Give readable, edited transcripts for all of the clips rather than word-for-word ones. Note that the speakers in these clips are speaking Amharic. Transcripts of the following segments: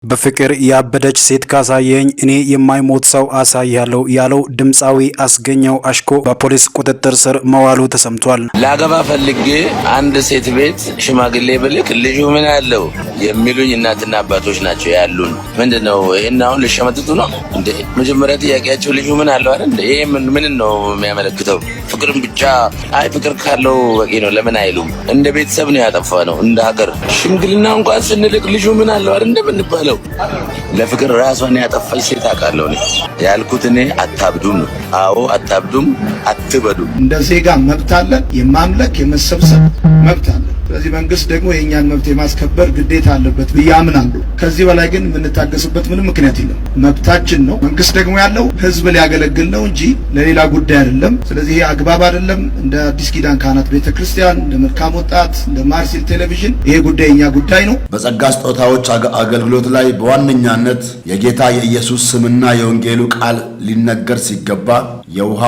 በፍቅር ያበደች ሴት ካሳየኝ እኔ የማይሞት ሰው አሳያለሁ ያለው ድምፃዊ አስገኘው አሽኮ በፖሊስ ቁጥጥር ስር መዋሉ ተሰምቷል። ላገባ ፈልጌ አንድ ሴት ቤት ሽማግሌ ብልክ ልጁ ምን አለው የሚሉኝ እናትና አባቶች ናቸው ያሉን። ምንድነው ይሄን አሁን ልሸመጥጡ ነው እንዴ? መጀመሪያ ጥያቄያቸው ልጁ ምን አለው አይደል? ይሄ ምን ነው የሚያመለክተው? ፍቅርን ብቻ አይ ፍቅር ካለው በቂ ነው ለምን አይሉም? እንደ ቤተሰብ ነው ያጠፋ ነው እንደ ሀገር። ሽምግልና እንኳን ስንልክ ልጁ ምን አለው አይደል እንደምንባለው ለፍቅር ራሷን ያጠፋች ሴት አውቃለሁ ነው ያልኩት። እኔ አታብዱም ነው። አዎ አታብዱም፣ አትበዱ። እንደ ዜጋ መብት አለ፣ የማምለክ የመሰብሰብ መብት አለ። ስለዚህ መንግስት ደግሞ የኛን መብት የማስከበር ግዴታ አለበት ብዬ አምናለሁ። ከዚህ በላይ ግን የምንታገስበት ምንም ምክንያት የለም። መብታችን ነው። መንግስት ደግሞ ያለው ህዝብ ሊያገለግል ነው እንጂ ለሌላ ጉዳይ አይደለም። ስለዚህ ይሄ አግባብ አይደለም። እንደ አዲስ ኪዳን ካህናት ቤተክርስቲያን፣ እንደ መልካም ወጣት፣ እንደ ማርሲል ቴሌቪዥን ይሄ ጉዳይ የኛ ጉዳይ ነው። በጸጋ ስጦታዎች አገልግሎት ላይ በዋነኛነት የጌታ የኢየሱስ ስምና የወንጌሉ ቃል ሊነገር ሲገባ የውሃ፣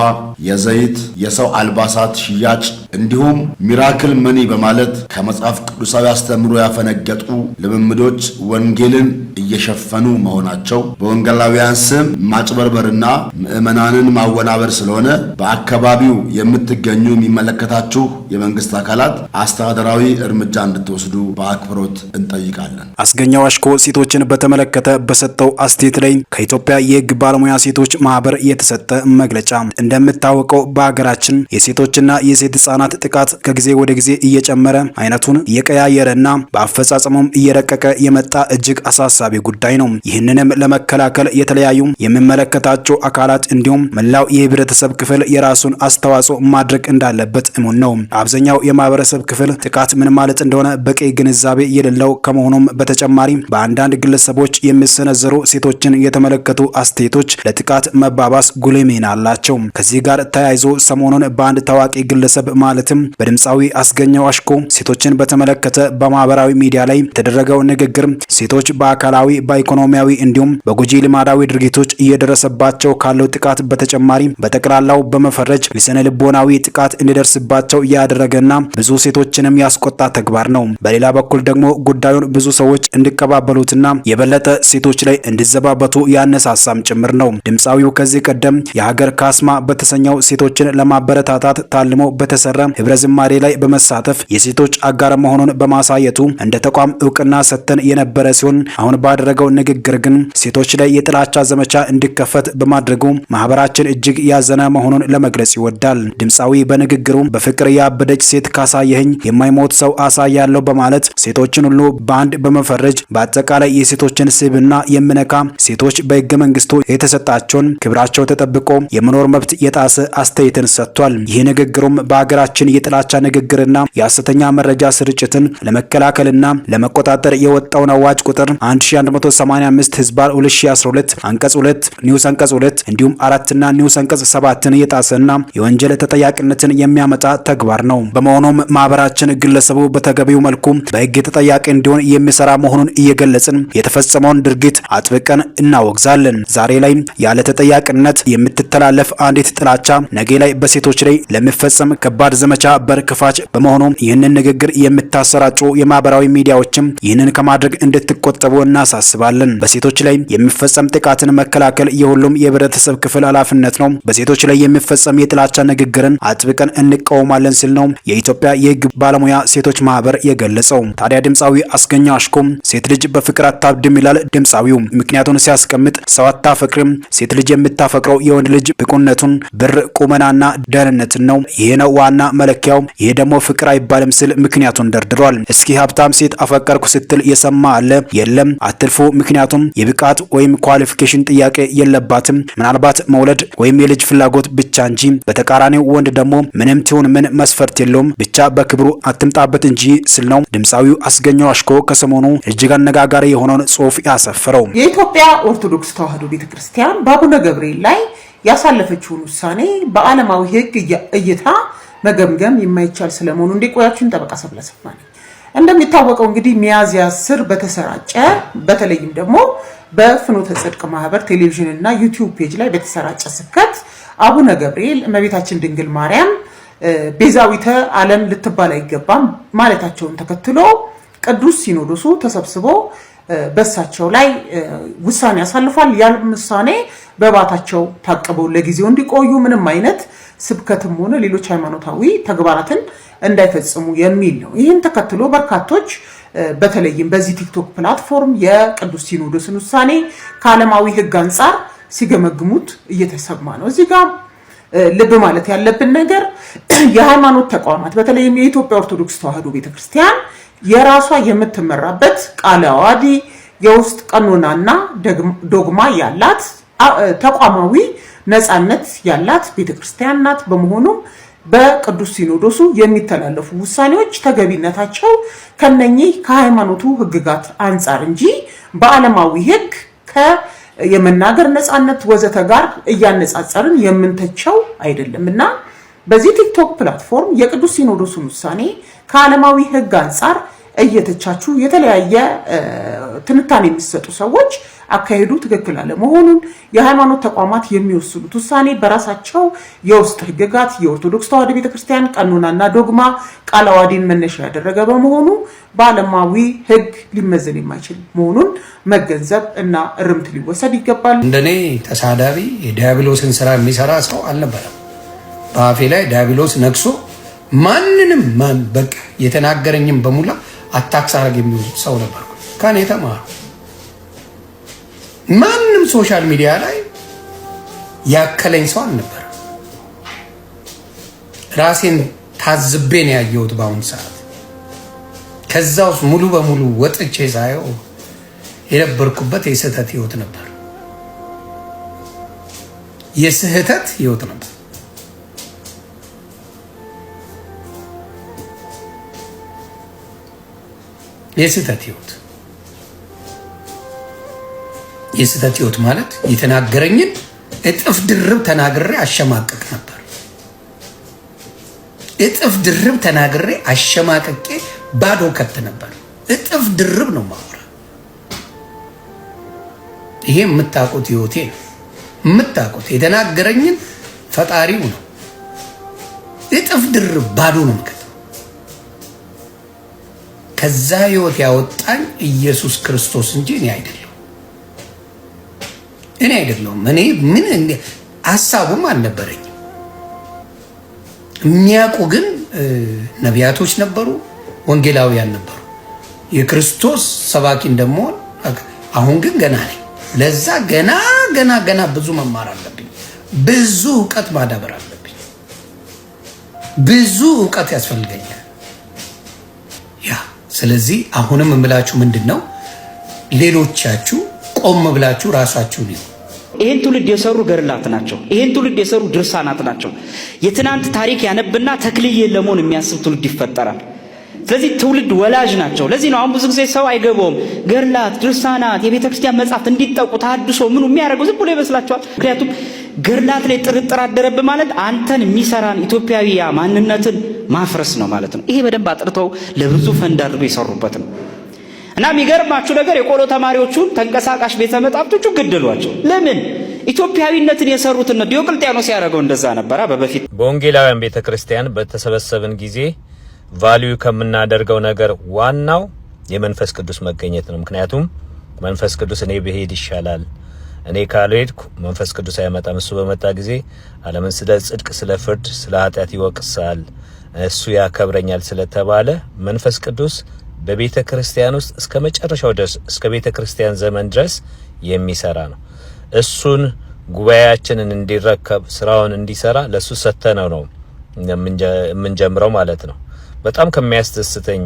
የዘይት፣ የሰው አልባሳት ሽያጭ እንዲሁም ሚራክል መኒ በማለት ከመጽሐፍ ቅዱሳዊ አስተምሮ ያፈነገጡ ልምምዶች ወንጌልን እየሸፈኑ መሆናቸው በወንጌላውያን ስም ማጭበርበርና ምዕመናንን ማወናበር ስለሆነ በአካባቢው የምትገኙ የሚመለከታችሁ የመንግስት አካላት አስተዳደራዊ እርምጃ እንድትወስዱ በአክብሮት እንጠይቃለን። አስገኘው አሽኮ ሴቶችን በተመለከተ በሰጠው አስተያየት ላይ ከኢትዮጵያ የህግ ባለሙያ ሴቶች ማህበር የተሰጠ መግለጫ እንደምታወቀው በሀገራችን የሴቶችና የሴት ህጻናት ጥቃት ከጊዜ ወደ ጊዜ እየጨመረ አይነቱን እየቀያየረና በአፈጻጸሙም እየረቀቀ የመጣ እጅግ አሳሳቢ ጉዳይ ነው። ይህንንም ለመከላከል የተለያዩ የሚመለከታቸው አካላት እንዲሁም መላው የህብረተሰብ ክፍል የራሱን አስተዋጽኦ ማድረግ እንዳለበት እሙን ነው። አብዛኛው የማህበረሰብ ክፍል ጥቃት ምን ማለት እንደሆነ በቂ ግንዛቤ የሌለው ከመሆኑም በተጨማሪ በአንዳንድ ግለሰቦች የሚሰነዘሩ ሴቶችን የተመለከቱ አስተያየቶች ለጥቃት መባባስ ጉልህ ሚና አላቸው። ከዚህ ጋር ተያይዞ ሰሞኑን በአንድ ታዋቂ ግለሰብ ማለትም በድምፃዊ አስገኘው አሽኮ ሴቶችን በተመለከተ በማህበራዊ ሚዲያ ላይ የተደረገው ንግግር ሴቶች በአካላዊ በኢኮኖሚያዊ እንዲሁም በጎጂ ልማዳዊ ድርጊቶች እየደረሰባቸው ካለው ጥቃት በተጨማሪ በጠቅላላው በመፈረጅ የስነ ልቦናዊ ጥቃት እንዲደርስባቸው ያደረገና ብዙ ሴቶችንም ያስቆጣ ተግባር ነው። በሌላ በኩል ደግሞ ጉዳዩን ብዙ ሰዎች እንዲቀባበሉትና የበለጠ ሴቶች ላይ እንዲዘባበቱ ያነሳሳም ጭምር ነው። ድምፃዊው ከዚህ ቀደም የሀገር ካስማ በተሰኘው ሴቶችን ለማበረታታት ታልሞ በተሰራ ህብረ ዝማሬ ላይ በመሳተፍ የሴቶች አጋር መሆኑን በማሳየቱ እንደ ተቋም እውቅና ሰጥተን የነበረ ሲሆን አሁን ባደረገው ንግግር ግን ሴቶች ላይ የጥላቻ ዘመቻ እንዲከፈት በማድረጉ ማህበራችን እጅግ ያዘነ መሆኑን ለመግለጽ ይወዳል። ድምፃዊ በንግግሩ በፍቅር ያበደች ሴት ካሳየኝ የማይሞት ሰው አሳያለሁ በማለት ሴቶችን ሁሉ በአንድ በመፈረጅ በአጠቃላይ የሴቶችን ስብዕና የሚነካ ሴቶች በህገ መንግስቱ የተሰጣቸውን ክብራቸው ተጠብቆ የመኖር መብት የጣሰ አስተያየትን ሰጥቷል። ይህ ንግግሩም በሀገራችን የጥላቻ ንግግርና የሐሰተኛ መረጃ ስርጭትን ለመከላከልና ለመቆጣጠር የወጣውን አዋጅ ቁጥር 1185 ህዝባር 2012 አንቀጽ 2 ኒውስ አንቀጽ 2 እንዲሁም 4 እና ኒውስ አንቀጽ 7ን የጣሰና የወንጀል ተጠያቂነትን የሚያመጣ ተግባር ነው። በመሆኑም ማህበራችን ግለሰቡ በተገቢው መልኩ በህግ ተጠያቂ እንዲሆን የሚሰራ መሆኑን እየገለጽን የተፈጸመውን ድርጊት አጥብቀን እናወግዛለን። ዛሬ ላይ ያለ ተጠያቂነት የምትተላለፍ አንዲት ጥላቻ ነገ ላይ በሴቶች ላይ ለሚፈጸም ከባድ ዘመቻ በር ከፋች በመሆኑ ይህንን ንግግር የምታሰራጩ የማህበራዊ ሚዲያዎችም ይህንን ከማድረግ እንድትቆጠቡ እናሳስባለን። በሴቶች ላይ የሚፈጸም ጥቃትን መከላከል የሁሉም የህብረተሰብ ክፍል ኃላፊነት ነው። በሴቶች ላይ የሚፈጸም የጥላቻ ንግግርን አጥብቀን እንቃወማለን ሲል ነው የኢትዮጵያ የህግ ባለሙያ ሴቶች ማህበር የገለጸው። ታዲያ ድምፃዊ አስገኘው አሽኮ ሴት ልጅ በፍቅር አታብድም ይላል ድምፃዊው። ምክንያቱን ሲያስቀምጥ ሰው አታፈቅርም፣ ሴት ልጅ የምታፈቅረው የወንድ ልጅ ብቁነቱን፣ ብር፣ ቁመናና ደህንነትን ነው። ይሄ ነው ዋና መለኪያው። ይሄ ደግሞ ፍቅር አይባልም ሲል ምክንያቱን ደርድሯል። እስኪ ሀብታም ሴት አፈቀርኩ ስትል የሰማ አለ? የለም፣ አትልፉ። ምክንያቱም የብቃት ወይም ኳሊፊኬሽን ጥያቄ የለባትም። ምናልባት መውለድ ወይም የልጅ ፍላጎት ብቻ እንጂ። በተቃራኒው ወንድ ደግሞ ምንም ትሁን ምን መስፈርት የለውም፣ ብቻ በክብሩ አትምጣበት እንጂ ሲል ነው ድምፃዊው አስገኘው አሽኮ ከሰሞኑ እጅግ አነጋጋሪ የሆነውን ጽሑፍ ያሰፈረው። የኢትዮጵያ ኦርቶዶክስ ተዋሕዶ ቤተክርስቲያን በአቡነ ገብርኤል ላይ ያሳለፈችውን ውሳኔ በዓለማዊ ሕግ እይታ መገምገም የማይቻል ስለመሆኑ እንዲቆያችሁን ጠበቃ ሰብለሰፋ ነኝ። እንደሚታወቀው እንግዲህ ሚያዝያ 10 በተሰራጨ በተለይም ደግሞ በፍኖተ ጽድቅ ማህበር ቴሌቪዥን እና ዩቲዩብ ፔጅ ላይ በተሰራጨ ስብከት አቡነ ገብርኤል እመቤታችን ድንግል ማርያም ቤዛዊተ ዓለም ልትባል አይገባም ማለታቸውን ተከትሎ ቅዱስ ሲኖዶሱ ተሰብስቦ በሳቸው ላይ ውሳኔ ያሳልፋል። ያን ውሳኔ በባታቸው ታቅበው ለጊዜው እንዲቆዩ ምንም አይነት ስብከትም ሆነ ሌሎች ሃይማኖታዊ ተግባራትን እንዳይፈጽሙ የሚል ነው። ይህን ተከትሎ በርካቶች በተለይም በዚህ ቲክቶክ ፕላትፎርም የቅዱስ ሲኖዶስን ውሳኔ ከዓለማዊ ሕግ አንጻር ሲገመግሙት እየተሰማ ነው። እዚህ ጋር ልብ ማለት ያለብን ነገር የሃይማኖት ተቋማት በተለይም የኢትዮጵያ ኦርቶዶክስ ተዋሕዶ ቤተክርስቲያን የራሷ የምትመራበት ቃለ ዓዋዲ የውስጥ ቀኖናና ዶግማ ያላት ተቋማዊ ነፃነት ያላት ቤተክርስቲያን ናት። በመሆኑም በቅዱስ ሲኖዶሱ የሚተላለፉ ውሳኔዎች ተገቢነታቸው ከነኚህ ከሃይማኖቱ ሕግጋት አንጻር እንጂ በዓለማዊ ሕግ የመናገር ነፃነት ወዘተ ጋር እያነጻጸርን የምንተቸው አይደለም እና በዚህ ቲክቶክ ፕላትፎርም የቅዱስ ሲኖዶሱን ውሳኔ ከዓለማዊ ሕግ አንጻር እየተቻቹ የተለያየ ትንታኔ የሚሰጡ ሰዎች አካሄዱ ትክክል አለመሆኑን የሃይማኖት ተቋማት የሚወስኑት ውሳኔ በራሳቸው የውስጥ ሕግጋት የኦርቶዶክስ ተዋሕዶ ቤተክርስቲያን ቀኖናና ዶግማ ቃለ ዓዋዲን መነሻ ያደረገ በመሆኑ በዓለማዊ ሕግ ሊመዘን የማይችል መሆኑን መገንዘብ እና እርምት ሊወሰድ ይገባል። እንደኔ ተሳዳቢ የዲያብሎስን ስራ የሚሰራ ሰው አልነበረም። በአፌ ላይ ዲያብሎስ ነግሶ ማንንም በቃ የተናገረኝም በሙላ አታክስ አረግ የሚል ሰው ነበር። ከኔ ተማሩ። ማንም ሶሻል ሚዲያ ላይ ያከለኝ ሰው አልነበረ። ራሴን ታዝቤ ነው ያየሁት በአሁኑ ሰዓት። ከዛ ውስጥ ሙሉ በሙሉ ወጥቼ ሳየው የነበርኩበት የስህተት ህይወት ነበር። የስህተት ህይወት ነበር። የስህተት ህይወት ማለት የተናገረኝን እጥፍ ድርብ ተናግሬ አሸማቀቅ ነበር። እጥፍ ድርብ ተናግሬ አሸማቀቄ ባዶ ከት ነበር። እጥፍ ድርብ ነው ማወራ። ይሄ የምታውቁት ህይወቴ ነው። የምታውቁት የተናገረኝን ፈጣሪው ነው። እጥፍ ድርብ ባዶ ነው ማለት። ከዛ ህይወት ያወጣኝ ኢየሱስ ክርስቶስ እንጂ እኔ አይደለሁም። እኔ ምን ሐሳቡም አልነበረኝም። የሚያውቁ ግን ነቢያቶች ነበሩ፣ ወንጌላውያን ነበሩ። የክርስቶስ ሰባኪ እንደምሆን አሁን ግን ገና ነኝ። ለዛ ገና ብዙ መማር አለብኝ። ብዙ እውቀት ማዳበር አለብኝ። ብዙ እውቀት ያስፈልገኛል። ስለዚህ አሁንም እምላችሁ ምንድነው ሌሎቻችሁ ቆም ብላችሁ ራሳችሁ ነው። ይሄን ትውልድ የሰሩ ገድላት ናቸው። ይሄን ትውልድ የሰሩ ድርሳናት ናቸው። የትናንት ታሪክ ያነብና ተክልዬ ለመሆን የሚያስብ ትውልድ ይፈጠራል። ስለዚህ ትውልድ ወላጅ ናቸው። ለዚህ ነው አሁን ብዙ ጊዜ ሰው አይገባውም። ገድላት፣ ድርሳናት፣ የቤተ ክርስቲያን መጻሕፍት እንዲጠቁ ታድሶ ምኑ የሚያደርገው ዝም ብሎ ይመስላችኋል። ምክንያቱም ገድላት ላይ ጥርጥር አደረብህ ማለት አንተን የሚሰራን ኢትዮጵያዊ ማንነትን ማፍረስ ነው ማለት ነው። ይሄ በደንብ አጥርተው ለብዙ ፈንድ አድርገው የሰሩበት ነው። እና የሚገርማችሁ ነገር የቆሎ ተማሪዎቹን ተንቀሳቃሽ ቤተ መጻሕፍቶቹ ገደሏቸው። ለምን? ኢትዮጵያዊነትን የሰሩትን ነው። ዲዮቅልጥያኖስ ያደረገው እንደዛ ነበር። በፊት በወንጌላውያን ቤተክርስቲያን በተሰበሰብን ጊዜ ቫልዩ ከምናደርገው ነገር ዋናው የመንፈስ ቅዱስ መገኘት ነው። ምክንያቱም መንፈስ ቅዱስ እኔ ብሄድ ይሻላል፣ እኔ ካልሄድኩ መንፈስ ቅዱስ አይመጣም፣ እሱ በመጣ ጊዜ ዓለምን ስለ ጽድቅ፣ ስለ ፍርድ፣ ስለ ኃጢአት ይወቅሳል፣ እሱ ያከብረኛል ስለተባለ መንፈስ ቅዱስ በቤተ ክርስቲያን ውስጥ እስከ መጨረሻው ድረስ እስከ ቤተ ክርስቲያን ዘመን ድረስ የሚሰራ ነው። እሱን ጉባኤያችንን እንዲረከብ ስራውን እንዲሰራ ለሱ ሰተነው ነው የምንጀምረው ማለት ነው። በጣም ከሚያስደስተኝ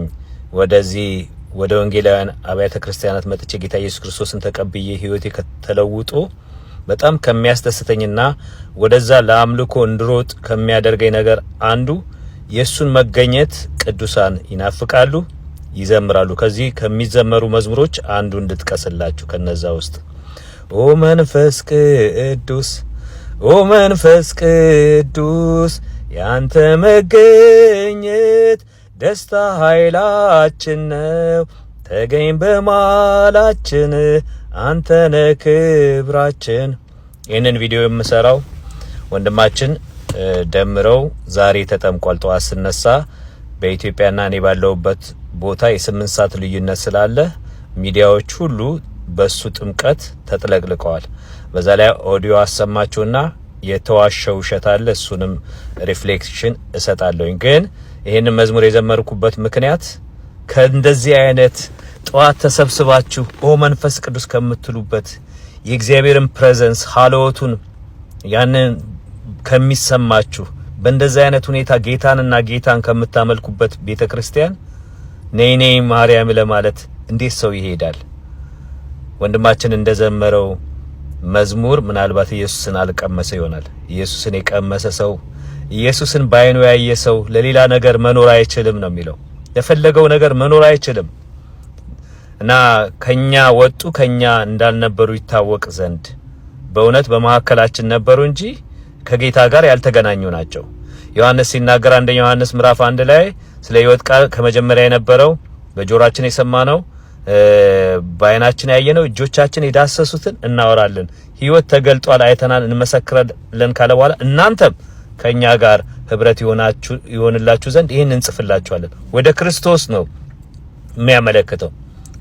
ወደዚህ ወደ ወንጌላውያን አብያተ ክርስቲያናት መጥቼ ጌታ ኢየሱስ ክርስቶስን ተቀብዬ ህይወቴ ከተለውጦ በጣም ከሚያስደስተኝና ወደዛ ለአምልኮ እንድሮጥ ከሚያደርገኝ ነገር አንዱ የሱን መገኘት ቅዱሳን ይናፍቃሉ፣ ይዘምራሉ። ከዚህ ከሚዘመሩ መዝሙሮች አንዱ እንድጥቀስላችሁ ከነዛ ውስጥ ኦ መንፈስ ቅዱስ ኦ መንፈስ ቅዱስ ያንተ መገኘት ደስታ ኃይላችን ነው፣ ተገኝ በማላችን አንተነ ክብራችን። ይህንን ቪዲዮ የምሰራው ወንድማችን ደምረው ዛሬ ተጠምቋል። ጠዋት ስነሳ በኢትዮጵያና እኔ ባለውበት ቦታ የ8 ሰዓት ልዩነት ስላለ ሚዲያዎች ሁሉ በሱ ጥምቀት ተጥለቅልቀዋል። በዛ ላይ ኦዲዮ አሰማችሁና የተዋሸው ውሸት አለ። እሱንም ሪፍሌክሽን እሰጣለሁ። ግን ይሄንን መዝሙር የዘመርኩበት ምክንያት ከእንደዚህ አይነት ጧት ተሰብስባችሁ መንፈስ ቅዱስ ከምትሉበት የእግዚአብሔርን ፕሬዘንስ ሃሎቱን ያንን ከሚሰማችሁ በእንደዚህ አይነት ሁኔታ ጌታንና ጌታን ከምታመልኩበት ቤተክርስቲያን ነይ ማርያም ለማለት እንዴት ሰው ይሄዳል? ወንድማችን እንደዘመረው መዝሙር ምናልባት ኢየሱስን አልቀመሰ ይሆናል። ኢየሱስን የቀመሰ ሰው ኢየሱስን ባይኑ ያየ ሰው ለሌላ ነገር መኖር አይችልም ነው የሚለው። ለፈለገው ነገር መኖር አይችልም እና ከኛ ወጡ ከኛ እንዳልነበሩ ይታወቅ ዘንድ በእውነት በመሐከላችን ነበሩ እንጂ ከጌታ ጋር ያልተገናኙ ናቸው። ዮሐንስ ሲናገር አንደኛ ዮሐንስ ምዕራፍ 1 ላይ ስለ ሕይወት ቃል ከመጀመሪያ የነበረው በጆሮአችን የሰማነው በዓይናችን ያየነው እጆቻችን የዳሰሱትን እናወራለን። ሕይወት ተገልጧል፣ አይተናል፣ እንመሰክራለን ካለ በኋላ እናንተም ከኛ ጋር ህብረት ይሆንላችሁ ዘንድ ይህን እንጽፍላችኋለን። ወደ ክርስቶስ ነው የሚያመለክተው።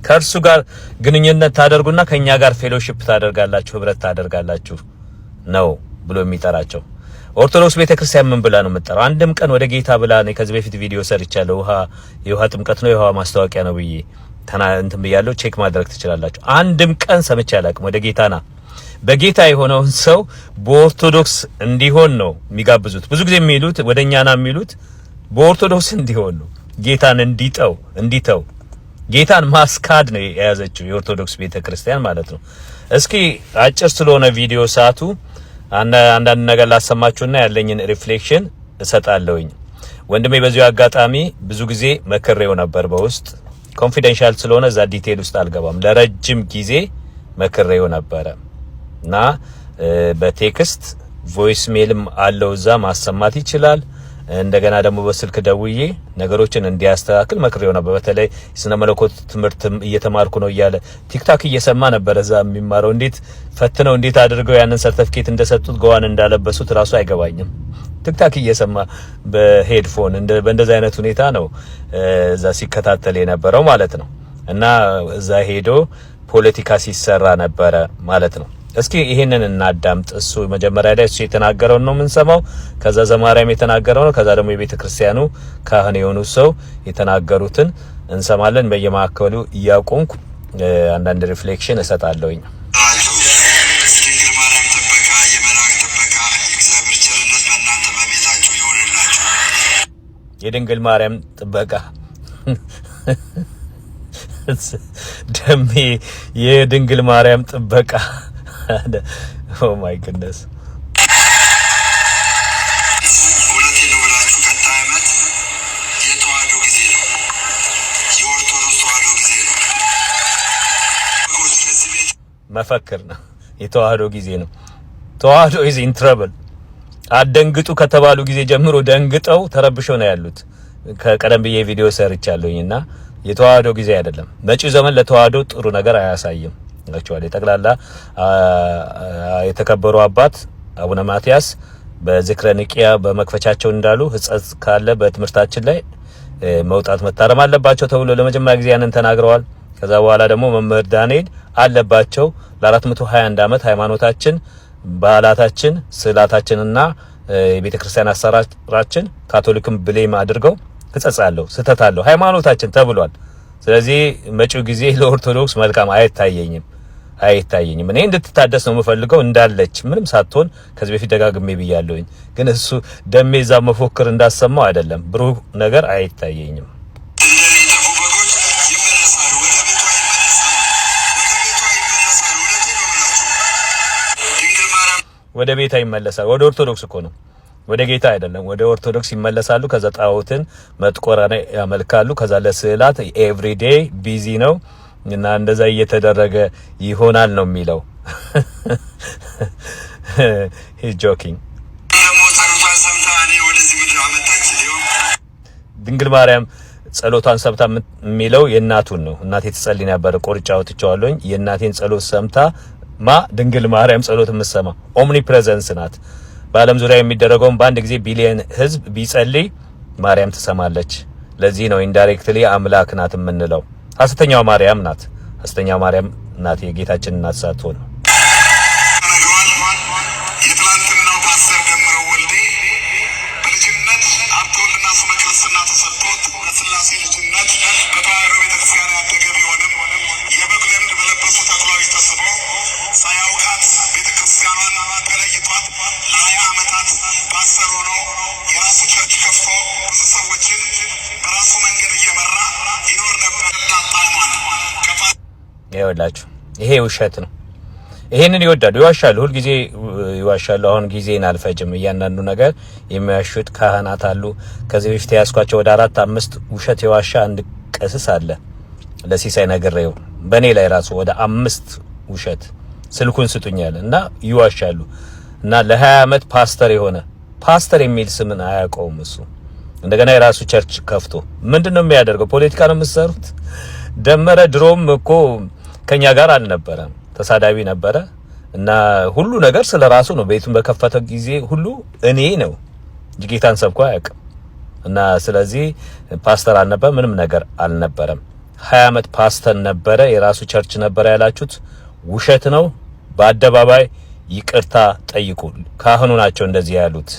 ከእርሱ ጋር ግንኙነት ታደርጉና ከኛ ጋር ፌሎሺፕ ታደርጋላችሁ፣ ህብረት ታደርጋላችሁ ነው ብሎ የሚጠራቸው። ኦርቶዶክስ ቤተክርስቲያን ምን ብላ ነው የምትጠራው? አንድም ቀን ወደ ጌታ ብላ ነው። ከዚህ በፊት ቪዲዮ ሰርቻለሁ። የውሃ ጥምቀት ነው የውሃ ማስታወቂያ ነው ብዬ እንትን ብያለሁ። ቼክ ማድረግ ትችላላችሁ። አንድም ቀን ሰምቼ አላቅም። ወደ ጌታና በጌታ የሆነውን ሰው በኦርቶዶክስ እንዲሆን ነው የሚጋብዙት። ብዙ ጊዜ የሚሉት ወደኛና የሚሉት በኦርቶዶክስ እንዲሆን ነው። ጌታን እንዲተው ጌታን ማስካድ ነው የያዘችው የኦርቶዶክስ ቤተክርስቲያን ማለት ነው። እስኪ አጭር ስለሆነ ቪዲዮ ሰዓቱ አንዳንድ ነገር ላሰማችሁና ያለኝን ሪፍሌክሽን እሰጣለሁኝ። ወንድሜ በዚሁ አጋጣሚ ብዙ ጊዜ መከሬው ነበር በውስጥ ኮንፊደንሻል ስለሆነ እዛ ዲቴል ውስጥ አልገባም። ለረጅም ጊዜ መከሬው ነበረ እና በቴክስት ቮይስ ሜልም አለው እዛ ማሰማት ይችላል። እንደገና ደግሞ በስልክ ደውዬ ነገሮችን እንዲያስተካክል መክሬው ነበር። በተለይ ስነ መለኮት ትምህርትም እየተማርኩ ነው እያለ ቲክታክ እየሰማ ነበር እዛ የሚማረው። እንዴት ፈትነው እንዴት አድርገው ያንን ሰርቲፊኬት እንደሰጡት ገዋን እንዳለበሱት ራሱ አይገባኝም። ቲክታክ እየሰማ በሄድፎን በእንደዛ አይነት ሁኔታ ነው እዛ ሲከታተል የነበረው ማለት ነው። እና እዛ ሄዶ ፖለቲካ ሲሰራ ነበረ ማለት ነው። እስኪ ይሄንን እናዳምጥ። እሱ መጀመሪያ ላይ እሱ የተናገረው ነው የምንሰማው። ከዛ ዘማሪያም የተናገረው ነው። ከዛ ደግሞ የቤተ ክርስቲያኑ ካህን የሆኑ ሰው የተናገሩትን እንሰማለን። በየማዕከሉ እያቆምኩ አንዳንድ ሪፍሌክሽን እሰጣለሁኝ። የድንግል ማርያም ጥበቃ ደሜ የድንግል ማርያም ጥበቃ ኦ ማይ ጉድነስ እውነቴን ነው ብላችሁ ቀጣይ ዓመት የተዋህዶ ጊዜ ነው። የኦርቶዶክስ ተዋህዶ ጊዜ ነው። ስለዚህ ቤት መፈክር ነው። የተዋህዶ ጊዜ ነው። ተዋህዶ ኢዝ ኢን ትራብል። አደንግጡ ከተባሉ ጊዜ ጀምሮ ደንግጠው ተረብሸው ነው ያሉት። ከቀደም ብዬ ቪዲዮ ሰርቻለሁኝና የተዋህዶ ጊዜ አይደለም። መጪው ዘመን ለተዋህዶ ጥሩ ነገር አያሳይም። አክቹአሊ ጠቅላላ የተከበሩ አባት አቡነ ማቲያስ በዝክረ ንቂያ በመክፈቻቸው እንዳሉ ሕጸጽ ካለ በትምህርታችን ላይ መውጣት መታረም አለባቸው ተብሎ ለመጀመሪያ ጊዜ ያንን ተናግረዋል። ከዛ በኋላ ደግሞ መምህር ዳንኤል አለባቸው ለ421 ዓመት ሃይማኖታችን፣ ባህላታችን፣ ስዕላታችንና የቤተክርስቲያን አሰራራችን ካቶሊክም ብሌም አድርገው ሕጸጽ አለው ስህተት አለው ሃይማኖታችን ተብሏል። ስለዚህ መጪው ጊዜ ለኦርቶዶክስ መልካም አይታየኝም። እኔ እንድትታደስ ነው የምፈልገው እንዳለች ምንም ሳትሆን ከዚህ በፊት ደጋግሜ ብያለሁኝ። ግን እሱ ደሜዛ መፎክር እንዳሰማው አይደለም። ብሩህ ነገር አይታየኝም። ወደ ቤታ ይመለሳሉ። ወደ ኦርቶዶክስ እኮ ነው፣ ወደ ጌታ አይደለም። ወደ ኦርቶዶክስ ይመለሳሉ። ከዛ ጣዖትን መጥቆራን ያመልካሉ። ከዛ ለስዕላት ኤቭሪዴይ ቢዚ ነው እና እንደዛ እየተደረገ ይሆናል ነው የሚለው። ሂስ ጆኪንግ። ድንግል ማርያም ጸሎቷን ሰምታ የሚለው የእናቱን ነው። እናቴ ትጸልይ ነበር፣ ቆርጫው ትቻለኝ። የእናቴን ጸሎት ሰምታ ድንግል ማርያም ጸሎት የምትሰማ ኦምኒ ፕሬዘንስ ናት። በዓለም ዙሪያ የሚደረገውን በአንድ ጊዜ ቢሊየን ህዝብ ቢጸልይ ማርያም ትሰማለች። ለዚህ ነው ኢንዳይሬክትሊ አምላክ ናት የምንለው። ሐሰተኛው ማርያም ናት። ሐሰተኛ ማርያም እናት የጌታችን እናት ሳትሆን ነው። የትላንትናው ፓስተር ደምረው ወልዴ በልጅነት ሀብተወልድና ስመ ክርስትና ተሰጥቶት በስላሴ ልጅነት በተዋሕዶ ቤተክርስቲያን ያደገ ቢሆንም የበግ ለምድ በለበሱ ተኩላዎች ተስቦ ሳያውቃት ቤተክርስቲያኗን ተለይቷት ለ20 ዓመታት ፓስተር ሆኖ የራሱ ቸርች ከፍቶ ብዙ ሰዎችን በራሱ መንገድ እየመራ ይኖር ነበር። ይኸውላችሁ ይሄ ውሸት ነው። ይሄንን ይወዳሉ፣ ይዋሻሉ፣ ሁል ጊዜ ይዋሻሉ። አሁን ጊዜን አልፈጅም። እያንዳንዱ ነገር የሚያሹት ካህናት አሉ። ከዚህ በፊት ያስኳቸው ወደ 4-5 ውሸት የዋሻ አንድ ቀስስ አለ። ለሲሳይ ነግሬው በኔ ላይ ራሱ ወደ 5 ውሸት ስልኩን ስጡኛል እና ይዋሻሉ። እና ለ20 ዓመት ፓስተር የሆነ ፓስተር የሚል ስምን አያውቀውም እሱ። እንደገና የራሱ ቸርች ከፍቶ ምንድነው የሚያደርገው? ፖለቲካ ነው የምትሰሩት? ደመረ ድሮም እኮ ከኛ ጋር አልነበረም፣ ተሳዳቢ ነበረ እና ሁሉ ነገር ስለራሱ ነው። ቤቱን በከፈተ ጊዜ ሁሉ እኔ ነው እንጂ ጌታን ሰብኮ አያውቅም። እና ስለዚህ ፓስተር አልነበረ፣ ምንም ነገር አልነበረም። 20 ዓመት ፓስተር ነበረ፣ የራሱ ቸርች ነበረ ያላችሁት ውሸት ነው። በአደባባይ ይቅርታ ጠይቁ። ካህኑ ናቸው እንደዚህ ያሉት።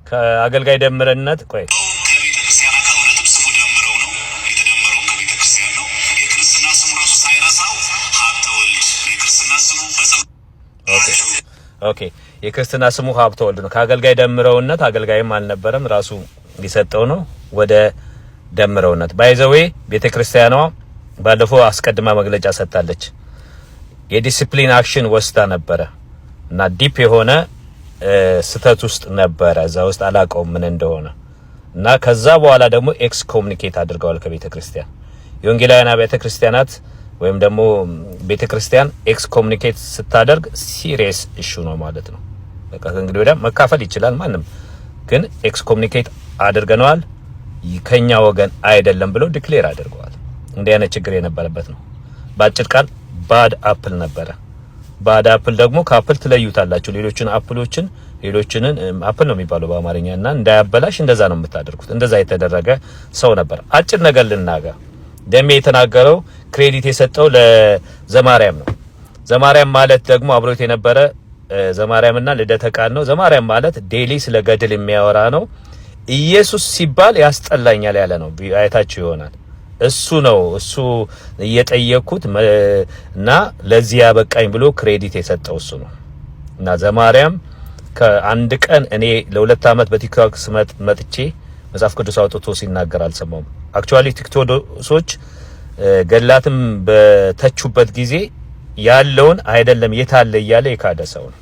ከአገልጋይ ደምረነት ቆይ ከቤተክርስቲያን ጋር እውነትም ስሙ ደምረው ነው የተደመረው፣ ከቤተክርስቲያን ነው። የክርስትና ስሙ ራሱ ሳይረሳው ሀብተወልድ የክርስትና ስሙ ኦኬ፣ የክርስትና ስሙ ሀብተወልድ ነው። ከአገልጋይ ደምረውነት አገልጋይም አልነበረም፣ ራሱ ሊሰጠው ነው ወደ ደምረውነት። ባይዘዌ ቤተክርስቲያኗ ባለፈው አስቀድማ መግለጫ ሰጥታለች። የዲሲፕሊን አክሽን ወስዳ ነበረ እና ዲፕ የሆነ ስተት ውስጥ ነበረ። እዛ ውስጥ አላቀውም ምን እንደሆነ እና ከዛ በኋላ ደግሞ ኤክስ ኮሙኒኬት አድርገዋል ከቤተ ክርስቲያን። የወንጌላውያን አብያተ ክርስቲያናት ወይም ደግሞ ቤተ ክርስቲያን ኤክስ ኮሙኒኬት ስታደርግ ሲሪየስ ኢሹ ነው ማለት ነው። በቃ እንግዲህ ወዲያ መካፈል ይችላል ማንም፣ ግን ኤክስ ኮሙኒኬት አድርገናል ከኛ ወገን አይደለም ብለው ዲክሌር አድርገዋል። እንዲህ አይነት ችግር የነበረበት ነው። በአጭር ቃል ባድ አፕል ነበረ። ባድ አፕል ደግሞ ከአፕል ትለዩታላችሁ። ሌሎችን አፕሎችን ሌሎችን አፕል ነው የሚባለው በአማርኛ እና እንዳያበላሽ እንደዛ ነው የምታደርጉት። እንደዛ የተደረገ ሰው ነበር። አጭር ነገር ልናገር። ደሜ የተናገረው ክሬዲት የሰጠው ለዘማርያም ነው። ዘማርያም ማለት ደግሞ አብሮት የነበረ ዘማርያምና ልደተ ቃል ነው። ዘማርያም ማለት ዴሊ ስለ ገድል የሚያወራ ነው። ኢየሱስ ሲባል ያስጠላኛል ያለ ነው። አይታችሁ ይሆናል። እሱ ነው እሱ እየጠየቁት እና ለዚህ ያበቃኝ ብሎ ክሬዲት የሰጠው እሱ ነው። እና ዘማርያም ከአንድ ቀን እኔ ለ2 ዓመት በቲክቶክ መጥቼ መጽሐፍ ቅዱስ አውጥቶ ሲናገር አልሰማውም። አክቹአሊ ቲክቶኮሶች ገላትም በተቹበት ጊዜ ያለውን አይደለም የታለ እያለ የካደ ሰው ነው።